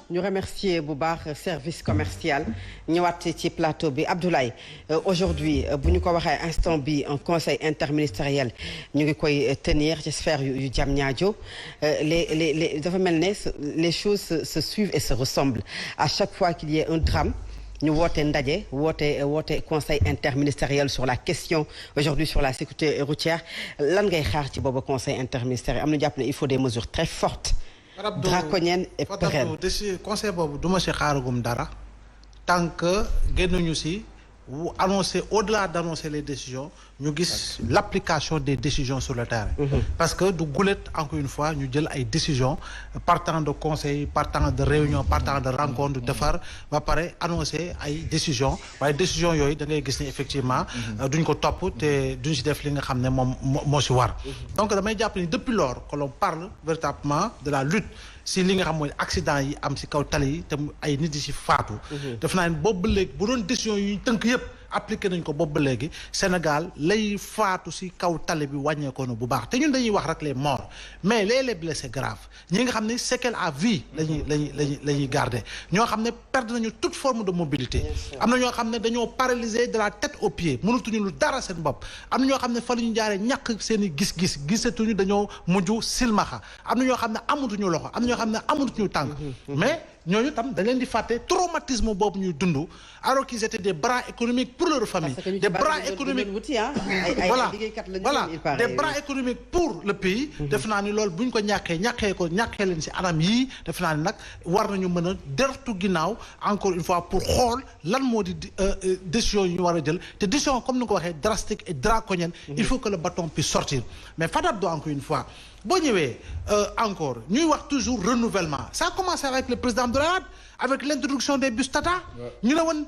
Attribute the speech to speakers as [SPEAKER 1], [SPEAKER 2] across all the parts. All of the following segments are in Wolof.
[SPEAKER 1] ñu remercier bu baax service commercial ñëwaat ci plateau bi Abdoulaye aujourd'hui bu ñu ko waxee instant bi un conseil interministériel ñu ngi koy tenir ci sphère yu Diamniadio les dafa mel ne les choses se suivent et se ressemblent à chaque fois qu'il y ait un drame ñu woote ndaje woote conseil interministériel sur la question aujourd'hui sur la sécurité routière lan ngay xaar ci boobu conseil interministériel am na jàpp ne il faut des mesures très fortes draconiennes et pérennes.
[SPEAKER 2] conseil boobu du ma si xaaragum dara tant que génnuñu si wu annoncer au-delà d'annoncer les décisions ñu gis l'application des décisions sur le terrain. Parce que du gulet encore une fois ñu jël ay décisions partant de conseil partant de réunion partant de rencontre defar ba pare annoncer ay décisions waaye décisions yooyu da ngay gis ni effectivement duñ ko topp te duñ si def li nga xam ne moom moo si war. Donc damay jàpp ni depuis lors que l'on parle véritablement de la lutte si li nga xam mooy accident yi am si kaw tali yi te ay nit yi si faatu. def naa ne boobu ba léegi bu doon décision yu ñu tënk yëpp appliqué nañ ko boobu ba léegi Sénégal lay faatu si kaw tali bi wàññeekoo na bu baax te ñun dañuy wax rek les morts mais les blessés graves ñi nga xam ne séquelles à vie la ñuy garder ñoo xam ne perdre nañu toute forme de mobilité. am na ñoo xam ne dañoo paralysé de la tête aux pieds mënatuñu lu dara seen bopp am na ñoo xam ne fa la ñu jaaree ñàkk seen i gis-gis gisatuñu dañoo mujj silmaxa am na ñoo xam ne amatuñu loxo am na ñoo xam ne amatuñu tànk mais ñooñu tam da leen di fàtte traumatisme boobu ñuy dund alors qu'ils étaient des bras économiques pour leur famille des bras économiques voilà des bras économiques pour le pays def naa ni loolu bu ñu ko ñàkkee leen ci anam yii def naa ni nag war nañu mën a dertu ginnaaw encore une fois pour xool lan moo di décision yu ñu war a jël te décision comme ni nga ko waxee drastique et draconienne il faut que le bâton puisse sortir mais Fadab do encore une fois boo ñëwee encore ñuy wax toujours renouvellement ça a commencé avec le président Abdoulaye Wade avec l'introduction des bus Tata ñu ne woon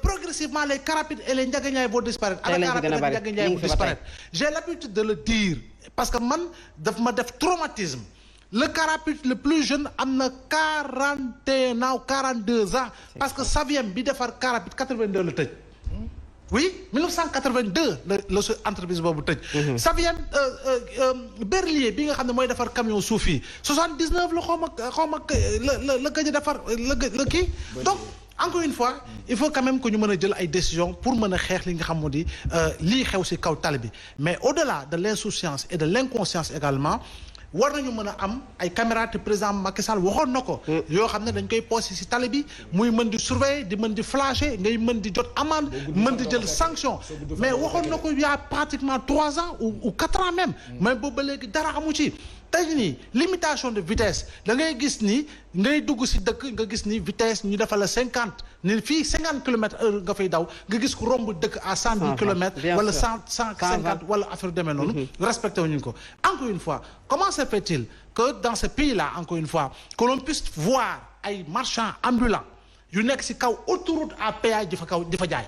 [SPEAKER 2] progressivement les car rapides et les Ndiaga Ndiaye vont disparaître car rapide et Ndiaga Ndiaye vont disparaître j'ai l'habitude de le dire parce que man daf ma def traumatisme le car rapide le plus jeune am na 41 ans 42 ans parce que Saviem bi defar car rapide 82 la tëj oui 1982 la su entreprise boobu tëj. Saviem Berlier bi nga xam ne mooy defar camion suuf yi 79 la xaw ma la gëj a defar la kii donc encore une fois il faut quand même que ñu mën a jël ay décisions pour mën a xeex li nga xam moo di lii xew ci kaw tali bi mais au-delà de l'insouciance et de l'inconscience également war nañu mën a am ay caméras te président Macky Sall waxoon na ko. yoo xam ne dañ koy posé ci tali bi muy mën di surveiller di mën di flasher ngay mën di jot amende mën di jël sanction mais waxoon na ko il y a pratiquement 3 ans ou 4 ans même. mais boobu ba léegi dara amu ci. tey nii limitation de vitesse da ngay gis ni ngay dugg ci dëkk nga gis ni vitesse ñu defal la 50 ni fii 50 kilomètres heure nga fay daw nga gis ko romb dëkk à 110 kilomètres wala 150 wala affaire demee noonu respecté wuñu ko encore une fois comment se fait-il que dans ce pays-là encore une fois que l'on puisse voir ay marchands ambulants yu nekk ci kaw autoroute à péage di fa jaay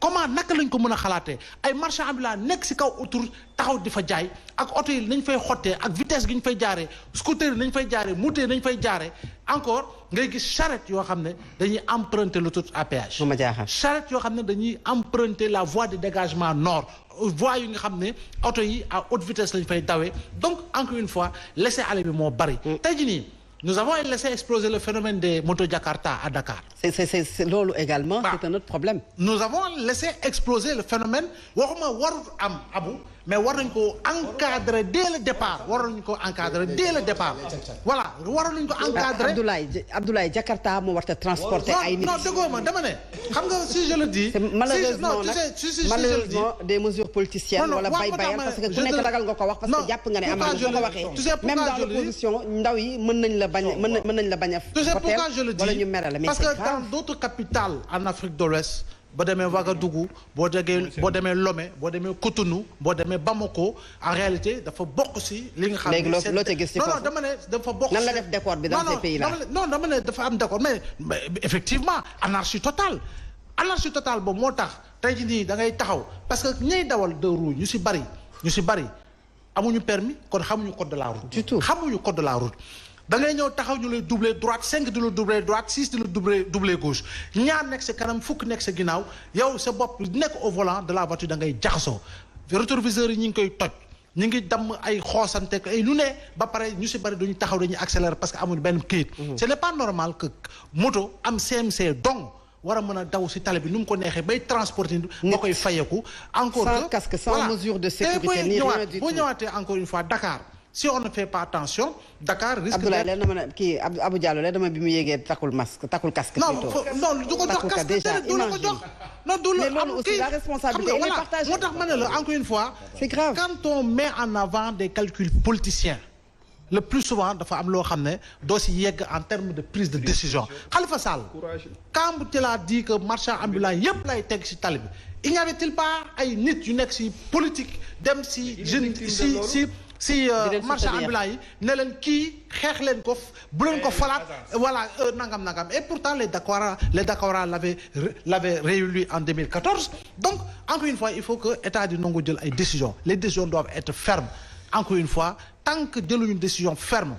[SPEAKER 2] comment naka lañ ko mën a xalaatee ay marchands ambulants nekk ci kaw autoroute taxaw di fa jaay ak oto yi nañ fay xottee ak vitesse gi ñu fay jaaree scooter yi nañ fay jaaree moto yi nañ fay jaaree encore ngay gis charrette yoo xam ne dañuy emprunter l'autoroute à péage charrette yoo xam ne dañuy emprunter la voie de dégagement nord voie yi nga xam ne oto yi à haute vitesse lañ fay dawee donc encore une fois laisser-aller bi moo bari tey jii nii nous avons laissé exploser le phénomène des motos Jakarta à Dakar.
[SPEAKER 1] C'est loolu également. C'est un autre problème.
[SPEAKER 2] Nous avons laissé exploser le phénomène waxuma warut am abu mais war nañ ko encadrer dès le départ war nañ ko encadrer dès le départ. voilà war nañ ko encadrer.
[SPEAKER 1] Abdoulaye Jakarta moo war a transporter ay nit.
[SPEAKER 2] non déggoo ma dama ne xam nga si je le dis.
[SPEAKER 1] malheureusement des mesures politiciennes. wala bay-bayal parce que ku nekk ragal nga ko wax parce que jàpp nga ne am na boo ko waxee. même dans l'opposition ndaw yi mën nañ la bañ a voter wala ñu mere la mais
[SPEAKER 2] parce que dans d'autres capitales en Afrique de l'Ouest boo demee Ouagadougou boo demee Lomé boo demee Cotonou boo demee Bamako en réalité dafa bokk ci li nga xam ne
[SPEAKER 1] léegi loo ca gis ci foofu
[SPEAKER 2] non dama ne dafa bokk
[SPEAKER 1] nan la def décor bi dans ces pays là
[SPEAKER 2] non dama ne dafa am décor mais effectivement anarchie totale boobu moo tax tey jii nii da ngay taxaw parce que ñay dawal deux roues ñu ci bari amuñu permis kon xamuñu code de la route
[SPEAKER 1] du tout
[SPEAKER 2] xamuñu code de la route da ngay ñëw taxaw ñu lay doubler droite 5 di la doubler droite 6 di la doubler gauche ñaar nekk sa kanam fukk nekk sa ginnaaw yow sa bopp nekk au volant de la voiture da ngay jaxasoo rétroviseurs yi ñu ngi koy toj ñu ngi damm ay xoosante ay lu ne ba pare ñu si bëri duñu taxaw dañuy accélérer parce que amul benn këyit. ce n'est pas normal que moto am CMC donc war a mën a daw si tali bi nu mu ko neexee bay transporter nga koy fayeku. encore
[SPEAKER 1] sans casque sans mesure de sécurité ni rien du tout.
[SPEAKER 2] boo ñëwaatee encore une fois Dakar si on ne fait pas attention Dakar risque.
[SPEAKER 1] Abdoulaye leen dama ne kii Abou Diallo leen dama bi mu yéegee takkul casque.
[SPEAKER 2] non du ko jox casque déedéet du la ko jox. non du la
[SPEAKER 1] mais loolu aussi la responsabilité elle est partagée.
[SPEAKER 2] moo tax ma ne la encore une fois.
[SPEAKER 1] c'est grave
[SPEAKER 2] quand on met en avant des calculs politiciens. le plus souvent dafa am loo xam ne doo si yegg en termes de prise de décision Khalifa Sall quand il a dit que marchand ambulant yépp lay teg si tali bi il n'y avait-il pas ay nit yu nekk si politique dem si jeune si marchand ambulant yi ne leen kii xeex leen ko bu leen ko falaat voilà nangam et pourtant les Dakarois l'avaient réélu en 2014 donc encore une fois il faut que état di nangu jël ay décisions les décisions doivent être fermes encore une fois tant que jëluñu décision ferme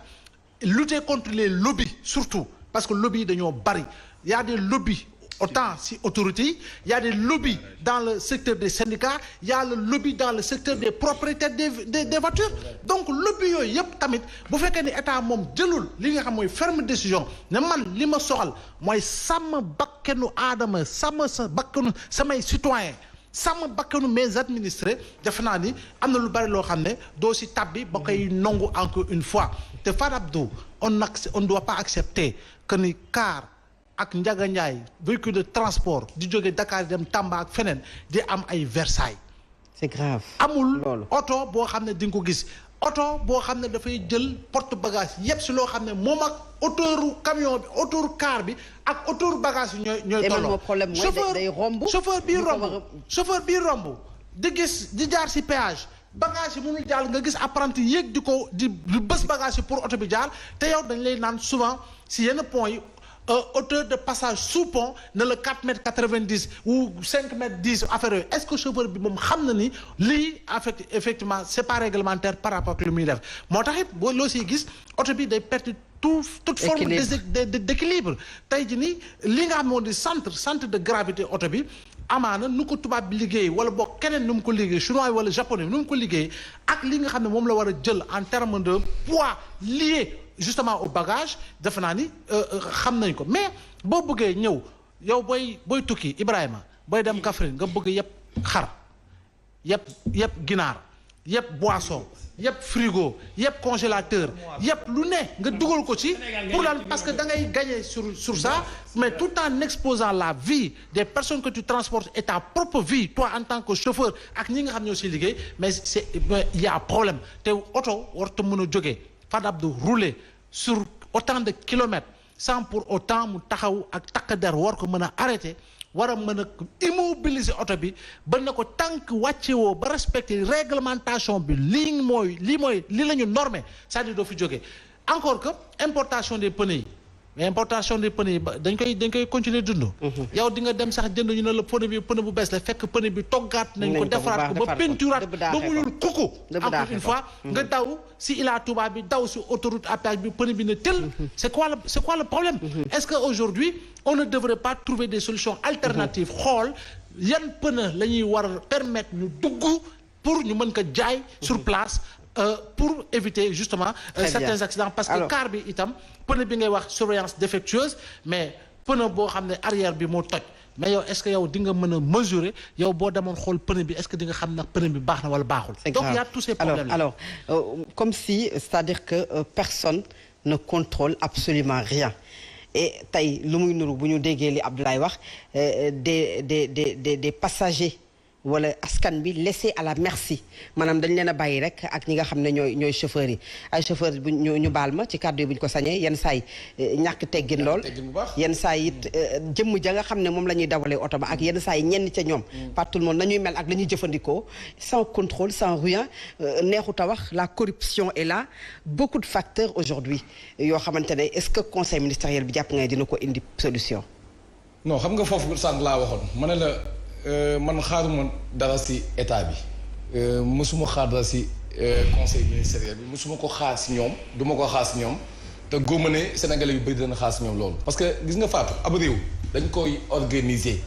[SPEAKER 2] lutter contre les lobbies surtout parce que lobbies yi dañoo bari il y a des lobbies autant si autorités yi il y a des lobbies dans le secteur des syndicats il y a le lobby dans le secteur des propriétaires des voitures donc lobby yooyu yëpp tamit bu fekkee ni état moom jëlul li nga xam mooy ferme décision ne man li ma soxal mooy sàmm bakkanu aadama sàmm sa bakkanu samay citoyens sàmm bakkanu mes administrés defe naa ni am na lu bari loo xam ne doo si tabbi ba koy nangu encore une fois te Fadabdou on ne doit pas accepter que ni car ak Ndiaga Ndiaye véhicule de transport di jóge Dakar dem Tamba ak feneen di am ay Versailles.
[SPEAKER 1] c'est grave.
[SPEAKER 2] amul oto boo xam ne di nga ko gis oto boo xam ne dafay jël porte bagage yépp si loo xam ne moom ak autouru camion bi autouru car bi ak autouru bagage yi ñooy tolloo.
[SPEAKER 1] problème mooy day romb.
[SPEAKER 2] chauffeur bii romb di gis di jaar si péage bagage yi mënul jàll nga gis apprenti yéeg di bës bagage yi pour oto bi jaar te yow dañ lay naan souvent si yenn point yi. hauteur de passage sous pont ne la 4 mètres 90 ou 5 mètres 10 affaire yooyu est-ce que chauffeur bi moom xam na ni lii effectivement c'est pas réglementaire par rapport ak li muy def moo tax it boo loo siy gis oto bi day perte toute forme d'équilibre tey ji nii li nga xam moo di centre de gravité oto bi amaana nu ko tubaab bi liggéey wala boog keneen nu mu ko liggéey chinois wala japonais nu mu ko liggéey ak li nga xam ne moom la war a jël en terme de poids lié justement au bagage defe naa ni xam nañ ko mais boo bëggee ñëw yow booy tukki Ibrahima booy dem Kaffrine nga bëgg yëpp xar yëpp ginaar yëpp boisson yëpp frigo yëpp congélateur yëpp lu ne nga dugal ko ci pour lan parce que da ngay gagner sur ça mais tout en exposant la vie des personnes que tu transportes et ta propre vie toi en tant que chauffeur ak ñi nga xam ñoo si liggéey mais il y a problème te oto warta mën a jógee Fadabdou rouler sur autant de kilomètres sans pour autant mu taxaw ak takk der war ko mën a arrêter war a mën a immobiliser oto bi ba na ko tànk wàcce woo ba respecter réglementation bi lii la ñu normé c'est-à-dire doo fi jógee encore que importation des pneus yi mais importation des pneus yi dañ koy continuer dund. yow di nga dem sax jënd ñu ne la pneu bu bees la fekk pneu bi toggaat nañ ko defaraat ko ba peinturaat ba mu ñuul kuku encore une fois nga daw si Ila Touba bi daw si autoroute à péage bi pneu bi ne tel c'est quoi le problème est-ce que aujourd'hui on ne devrait pas trouver des solutions alternatives xool yan pneu la ñuy war a permettre ñu dugg pour ñu mën ko jaay sur place pour éviter justement certains accidents parce que car bi itam pneu bi ngay wax surveillance défectueuse mais pneu boo xam ne arrière bi moo toj mais yow est-ce que yow di nga mën a mesurer yow boo demoon xool pneu bi est-ce que di nga xam nag pneu bi baax na wala baaxul donc il y a tous ces problèmes là
[SPEAKER 1] alors comme si c'est-à-dire que personne ne contrôle absolument rien et tey lu muy nuru bu ñu déggee li Abdoulaye wax des passagers wala askan bi laissé à la merci maanaam dañ leen a bàyyi rek ak ñi nga xam ne ñooy chauffeurs yi ay chauffeurs bu ñu baal ma ci kàddu yi bu ñu ko sañee yenn saa yi ñàkk teggin lool yenn saa yi it jëmm ja nga xam ne moom la ñuy dawalee oto ba ak yenn saa yi ñenn ca ñoom pas tout le monde nañuy mel ak la ñuy jëfandikoo sans contrôle sans rien neexut a wax la corruption est là beaucoup de facteurs aujourd'hui yoo xamante ne est-ce que conseil ministériel bi jàpp nga dina ko indi solution
[SPEAKER 3] non xam nga foofu sànq laa waxoon ma ne la man xaaruma dara ci état bi mësuma xaar dara ci conseil ministériel bi mësuma ko xaar ci ñoom duma ko xaar ci ñoom te góoma ne sénégalais yu bëri dana xaar ci ñoom loolu parce que gis nga Fatou ab réew dañ koy organiser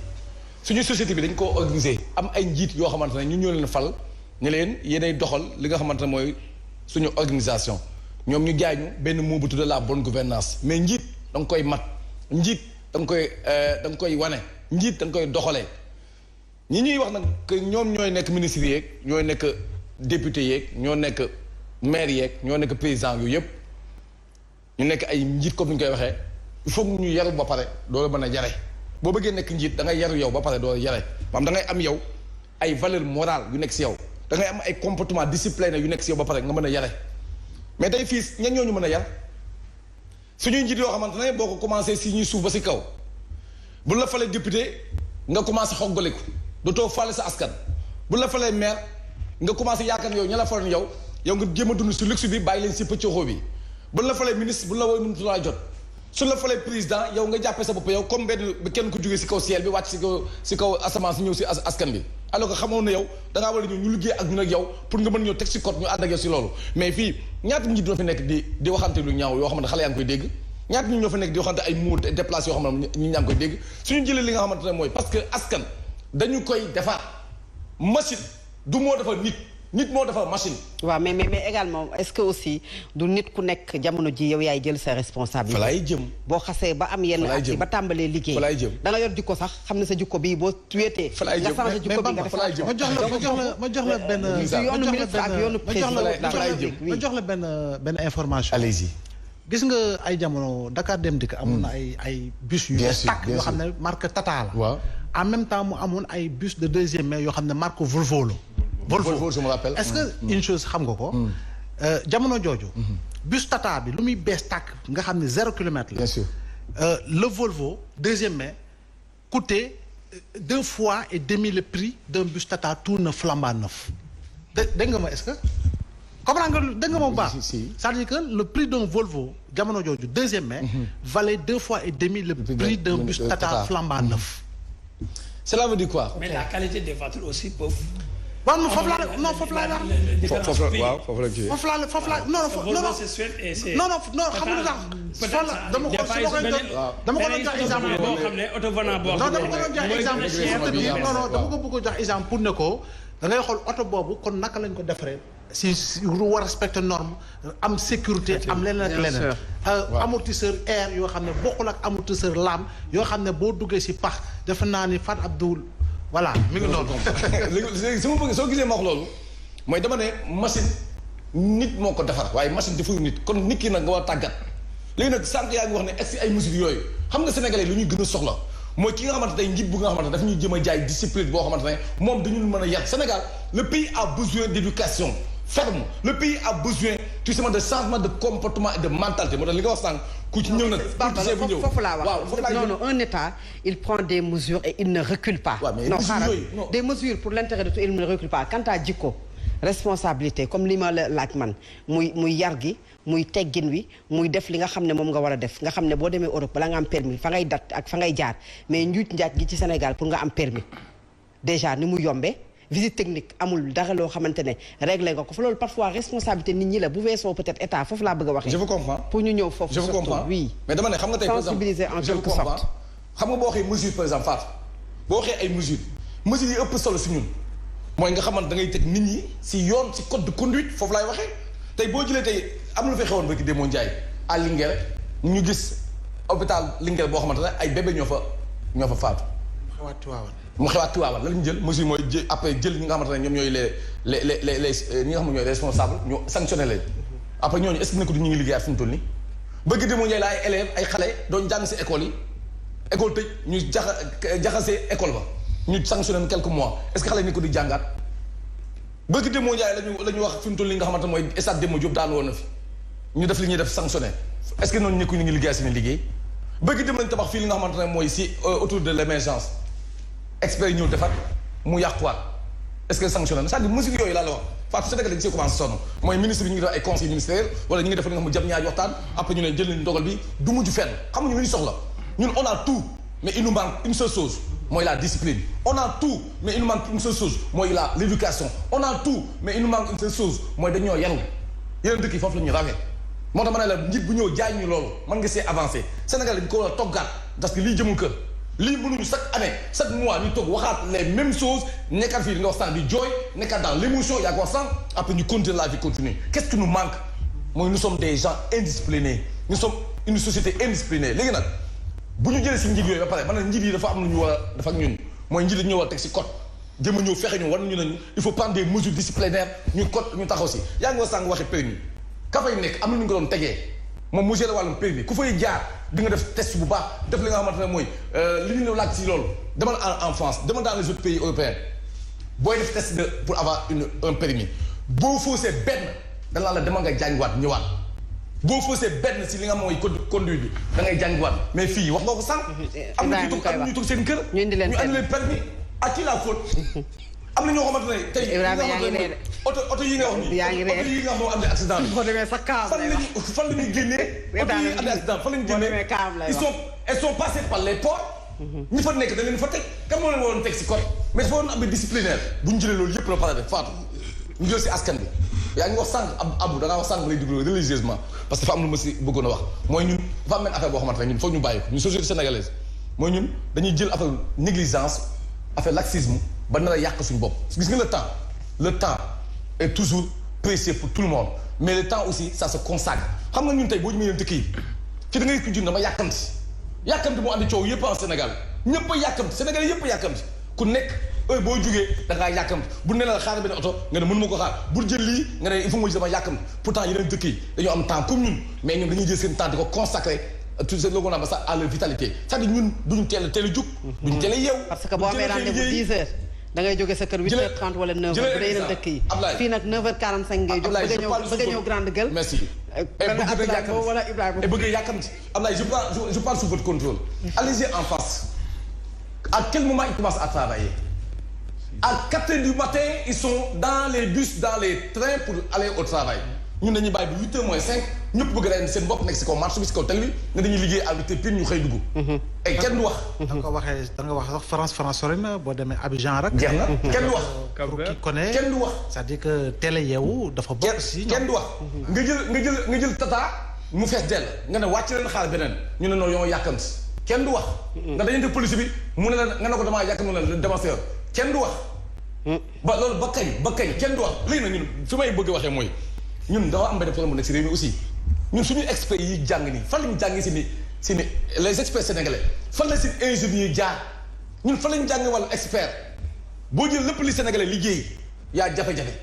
[SPEAKER 3] suñu société bi dañ koo organiser am ay njiit yoo xamante ne ñun ñoo leen fal ñu leen yéenay doxal li nga xamante ne mooy suñu organisation ñoom ñu jaay ñu benn mot bu tudd la bonne gouvernance mais njiit da nga koy mat njiit da nga koy wane njiit da nga koy doxalee ñi ñuy wax nag que ñoom ñooy nekk ministre yeeg ñooy nekk député yeeg ñoo nekk maire yeeg ñoo nekk président yooyu yëpp ñu nekk ay njiit comme ni ñu koy waxee il faut ñu yaru ba pare doo mën a yare boo bëggee nekk njiit da ngay yaru yow ba pare doo yare maanaam da ngay am yow ay valeur morale yu nekk si yow da ngay am ay comportement discipliné yu nekk si yow ba pare nga mën a yare mais tey fii ñan ñooñu mën a yar suñuy njiit yoo xamante ne boo ko commencé si ñuy suuf ba si kaw bu la falee député nga commencé xoggaliku dootoo faale sa askan bu la falee maire nga commencé yaakaar ne yow ña la faloon yow nga jéem a dund si luxe bi bàyyi leen si pëccëxoo bi bu la falee ministre bu la wooy mënutu laa jot su la falee président yow nga jàppee sa bopp yow comme benn kenn ku jógee si kaw ciel bi wàcc si kaw asamaan si ñëw si askan bi alors que xamoon na yow dangaa war a ñëw ñu liggéey ak ñun ak yow pour nga mën ñëw teg si code ñu ànd ak yow si loolu mais fii ñaata nit ñoo fi nekk di waxante lu ñaaw yoo xam ne xale yaa ngi koy dégg ñaata nit ñoo fi nekk di waxante ay mots déplacés yoo xam ne ñi ñaa ngi koy dégg suñu jëlee li nga xamante ne mooy parce que askan dañu koy defar machine du moo defar nit moo defar machine.
[SPEAKER 1] waaw mais également est-ce que aussi du nit ku nekk jamono ji yow yaay jël sa responsabilité.
[SPEAKER 3] fa laay jëm
[SPEAKER 1] boo xasee ba am yenn at yi ba tàmbalee liggéey.
[SPEAKER 3] fa laay jëm
[SPEAKER 1] da nga yor jikko sax xam ne sa jikko bii boo tuyeetee.
[SPEAKER 3] fa laay jëm
[SPEAKER 1] nga changé jikko bi nga def
[SPEAKER 2] ma jox la benn
[SPEAKER 1] yoonu ministre ak yoonu président
[SPEAKER 2] ma jox la benn information.
[SPEAKER 3] allez-y.
[SPEAKER 2] gis nga ay jamono Dakar Dem Dikk amoon na ay bus yu tàkk yoo xam ne marque Tata la.
[SPEAKER 3] waaw
[SPEAKER 2] en même temps mu amoon ay bus de deuxième main yoo xam ne marque Volvo la.
[SPEAKER 3] Volvo je me rappelle.
[SPEAKER 2] est-ce que une chose xam nga ko. jamono jooju. bus Tata bi lu muy bees tàkk nga xam ne 0 kilomètre la.
[SPEAKER 3] bien sûr.
[SPEAKER 2] Le Volvo deuxième main coûtait 2 fois et demi le prix d'un bus Tata tout neuf flambant neuf. dégg nga ma est-ce que. comprends nga dégg nga ma bu baax. c'est-à-dire que le prix d'un Volvo jamono jooju deuxième main. valait 2 fois et demi le prix d'un bus Tata flambant neuf.
[SPEAKER 3] cela veut dire quoi.
[SPEAKER 4] mais la qualité des voitures aussi peuvent.
[SPEAKER 2] waaw non foofu laa non foofu laa wax. foofu laa non xam nga dama ko doon jox exemple
[SPEAKER 4] boo xam ne auto volant boo xam ne
[SPEAKER 2] dama ko doon jox exemple dama ko bëgg a jox exemple pour ne ko da ngay xool oto boobu kon naka lañ ko defaree si war respecter norme am sécurité am leneen ak leneen amortisseur air yoo xam ne bokkul ak amortisseur lame yoo xam ne boo duggee si pax defe naa ni Fat Abdoul voilà mi ngi noonu.
[SPEAKER 3] léegi su ma bëgg soo gisee ma wax loolu mooy dama ne machine nit moo ko defar waaye machine deful nit kon nit ki nag nga war a tàggat léegi nag sànq yaa ngi wax ne egsi ay mesures yooyu xam nga sénégalais lu ñuy gën a soxla mooy ki nga xamante ne njiit bu nga xamante ne daf ñuy jëm a jaay discipline boo xamante ne moom dañu mën a yar Sénégal le pays a besoin d'éducation ferme le pays a besoin tout simplement de changement de comportement et de mentalité moo tax li nga wax sànq ku ci ñëw nag.
[SPEAKER 1] foofu laa wax non un État il prend des mesures et il ne recule pas. non xaaral des mesures pour l'intérêt de tout il ne recule pas quant à jikko responsabilité comme li ma la laaj man muy yar gi muy teggin wi muy def li nga xam ne moom nga war a def nga xam ne boo demee Europe bala nga am permis fa ngay dat ak fa ngay jaar mais njuuj njaaj gi ci Sénégal pour nga am permis déjà ni mu yombee. visite technique amul dara loo xamante ne réglé nga ko fa loolu parfois responsabilité nit ñi la bu weesoo peut-être état foofu laa bëgg a waxee.
[SPEAKER 3] je vous comprends
[SPEAKER 1] pour ñu ñëw foofu.
[SPEAKER 3] je vous comprends
[SPEAKER 1] oui.
[SPEAKER 3] mais dama ne xam nga tey par exemple
[SPEAKER 1] sensibiliser en quelque sorte.
[SPEAKER 3] xam nga boo waxee mesure par exemple Fatou boo waxee ay mesures yi ëpp solo si ñun mooy nga xamante da ngay teg nit ñi si yoon si code de conduite foofu laay waxee tey boo jëlee tey am na lu fi xewoon ba ki Demba Ndiaye à Linguère ñu gis hôpital Linguère boo xamante ne ay bébé ñoo fa faatu. mu xewaat Tiwaawan la ñu jël mesure mooy après jël ñi nga xamante ne ñoom ñooy les ñi nga xam ne ñooy responsable ñu sanctionné leen après ñooñu est-ce que nekkul ñu ngi liggéeyaat fi mu toll nii bëgg de moo ñëw la ay élèves ay xale doon jàng si école yi école tëj ñu jaxasee école ba ñu sanctionné quelques mois est-ce que xale yi nekkul di jàngaat bëgg de moo jaay la ñu wax fi mu toll nii nga xamante mooy stade Demba Diop daan woon na fi ñu def li ñuy def sanctionné est-ce que noonu nekkul ñu ngi liggéeyaat seen liggéey bëgg dem lañ tabax fii li nga xamante ne mooy si autour de l'émergence experts yi ñëw defar mu yàquwaat est-ce que sanctionné na c'est-à-dire mesures yooyu laa la wax Fatou Sénégal dañ see commencé sonn mooy ministre bi ñu ngi def ay conseil ministériel wala ñu ngi def li nga xam ne jam ñaari waxtaan après ñu ne jël nañ dogal bi du mujj fenn xamuñu lu ñu soxla ñun on a tout mais il nous manque une seule chose mooy la discipline on a tout mais il nous manque une seule chose mooy l'éducation on a tout mais il nous manque une seule chose mooy dañoo yaru yeneen dëkk yi foofu la ñu rawee moo tax ma ne la njiit bu ñëw jaay ñu loolu mën nga see avancé Sénégal dañ ko war a toggaat parce que lii jëmul kër lii mënuñu chaque mois ñu toog waxaat les mêmes choses nekkaat fii di nga wax sànq di jooy nekkaat dans l'émotion yaa ko wax sànq après ñu continuer la vie continue qu'est-ce qui nous manque mooy nous sommes des gens indisciplinés nous sommes une société indisciplinée léegi nag bu ñu jëlee si njiit yooyu ba pare man njiit yi dafa am lu ñu war a def ak ñun mooy njiit yi ñu war a teg si code jëm a ñëw fexe ñu war nañu nañu il faut prendre des mesures disciplinaires ñu code ñu taxaw si yaa ngi wax sànq waxi permis ka fay nekk am na ñu ko doon tegee moom mu géré wàllum permis ku fay jaar di nga def test bu baax def li nga xamante ne mooy li ñu laaj si loolu demal en France demal dans les autres pays européens booy def test pour avoir un permis boo faussé benn danaa la demal nga jàngiwaat ñëwaat boo faussé benn si li nga mooy conduite bi da ngay jàngiwaat mais fii wax nga ko sànq. am na ñu toog seen kër. ñu indi leen permis à qui la faute. am na ñoo xamante ne tey.
[SPEAKER 1] Ibrahima yaa ngi ree de
[SPEAKER 3] oto yi nga wax nii.
[SPEAKER 1] yaa ngi ree
[SPEAKER 3] oto yi nga xam moo am ne accident bi.
[SPEAKER 1] boo demee sa kaam lay wax
[SPEAKER 3] fan la ñuy génnee. oto yi am ne accident fan la ñuy génnee. ils sont passés par les ports. ñi fa nekk da leen fa teg kan moo leen waroon teg si code mais dafa waroon am disciplinaire bu ñu jëlee loolu yëpp la pare def faatu ñu jël si askan bi yaa ngi wax sànq Abdou da ngaa wax sànq lay déglu religieusement parce que dafa am lu ma si bëggoon a wax mooy ñun dafa am benn affaire boo xamante ne ñun foog ñu bàyyi ko ñun société sénégalaise mooy ñun dañuy jël affaire négligence affaire laxisme ba nar a yàq suñu bopp gis nga le temps est toujours précieux pour tout le monde mais le temps aussi ça se consacre xam nga ñun tey boo ñu mënee dëkk yi ci da ngay ko jun dama yàkkamti moo andi coow yëpp en Sénégal ñëpp a yàkkamti Sénégal yëpp a yàkkamti ku nekk boo jugee da ngaa yàkkamti bu ne la xaar benn oto nga ne mënuma ko xaar bul jël lii nga ne il faut nga dama yàkkamti pourtant yeneen dëkk yi dañoo am temps comme ñun mais ñun dañuy jël seen temps di ko consacrer tout ce qu'on appelle ça à leur vitalité c'est-à-dire ñun duñu teel a jug duñu teel a yeewu
[SPEAKER 1] parce que boo amee rendez-vous 10 heures da ngay jóge sa kër 8h30 wala 9h bu dee yeneen dëkk yi fii nag 9h45 ngay jóg bëgg a ñëw grande gueule
[SPEAKER 3] merci
[SPEAKER 1] wala Ibrahima
[SPEAKER 3] et bëgg yàkkamti Ablaye je parle sous votre contrôle allez-y en face à quel moment ils commencent à travailler à 4h du matin ils sont dans les bus dans les trains pour aller au travail ñun dañuy bàyyi bu 8h moins 5 ñëpp bëgg leen seen bopp nekk si kaw marché bi si kaw tali bi ne dañuy liggéey à 8h pile ñu xëy dugg et kenn du wax
[SPEAKER 2] da nga wax sax France sori na boo demee Abidjan rek
[SPEAKER 3] jeex na kenn du wax
[SPEAKER 2] pour qui connaît
[SPEAKER 3] kenn du wax
[SPEAKER 2] c'est-à-dire que télé yeewu dafa bokk si
[SPEAKER 3] kenn du wax nga jël tata mu fees dell nga ne wàcc leen xaar beneen ñu ne noonu yoo yàkkamti kenn du wax nga dañu def police bi mu ne la nga ne ko damaa yàkkam ne la démasteur kenn du wax ba loolu ba kañ kenn du wax léegi nag ñun fi may bëgg waxee mooy ñun dafa am benn problème bu nekk si réew mi aussi ñun suñu experts yi jàng nii fan lañu jàngee si ni les experts sénégalais fan la si ingénieur jaar ñun fan lañu jàngee wàllu expert boo jël lépp li sénégalais liggéey yaa jafe-jafe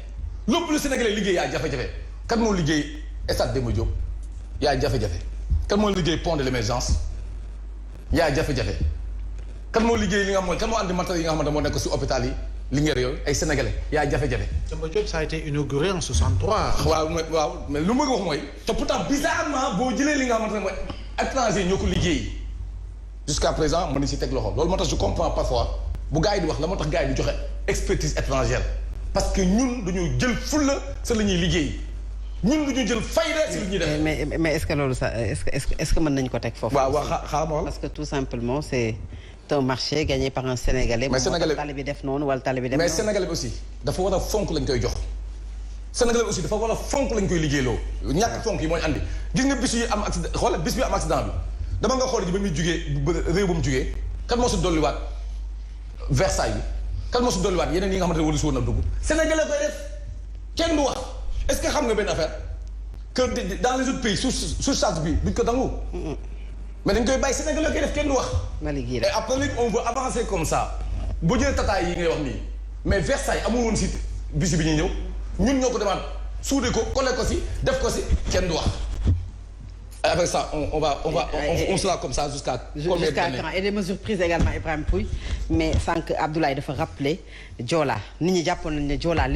[SPEAKER 3] lépp li sénégalais liggéey yaa jafe-jafe kan moo liggéey stade Demba Diop yaa jafe-jafe kan moo liggéey pont de l'émergence yaa jafe-jafe kan moo liggéey li nga xam mooy kan moo andi matériel yi nga xamante moo nekk si hôpital yi Linguère yooyu ay sénégalais yaa jafe-jafe.
[SPEAKER 2] Demba Diop ça a été inauguré en 63.
[SPEAKER 3] waaw mais lu ma wax mooy te pourtant bizarrement boo jëlee li nga xamante ne mooy étranger ñoo ko liggéey jusqu'à présent mën na si teg loxo loolu moo tax je comprends parfois bu gars yi di wax la moo tax gars yi di joxe expertise étrangère parce que ñun dañoo jël fulla sa la ñuy liggéey ñun dañoo jël fayda si li ñuy def.
[SPEAKER 1] mais est-ce que loolu sax est-ce que mën nañu ko teg foofu.
[SPEAKER 3] waaw xaaral ma
[SPEAKER 1] parce que tout simplement c'est un marché gagné par un Sénégalais.
[SPEAKER 3] mais Sénégalais
[SPEAKER 1] tali bi def noonu wala tali bi def noonu.
[SPEAKER 3] mais Sénégalais bi aussi dafa war a fonk lañ koy jox. Sénégalais bi aussi dafa war a fonk lañ koy liggéeyloo. ñàkk fonk yi mooy andi gis nga bis yi am accident xoolal bis bi am accident bi dama nga xool ji ba muy jugee réew ba mu jugee kan moo si dolliwaat Versailles bi kan moo si dolliwaat yeneen yi nga xamante ne wala si woon a dugg. Sénégalais koy def kenn du wax est-ce que xam nga benn affaire que dans les autres pays surcharge bi duñ ko dangu. mais dañ koy bàyyi Sénégal koy def kenn du wax. et après léegi on veut avancer comme ça boo jëlee tataay yi ngay wax nii mais Versailles amul woon si bisi bi ñuy ñëw ñun ñoo ko demande suude ko collé ko si def ko si kenn du wax. avec ça on sera comme ça jusqu'à combien d'années
[SPEAKER 1] et des mesures prises également Ibrahima Pouye mais sànq Abdoulaye dafa rappelé Joola nit ñi jàppoon nañu ne Joola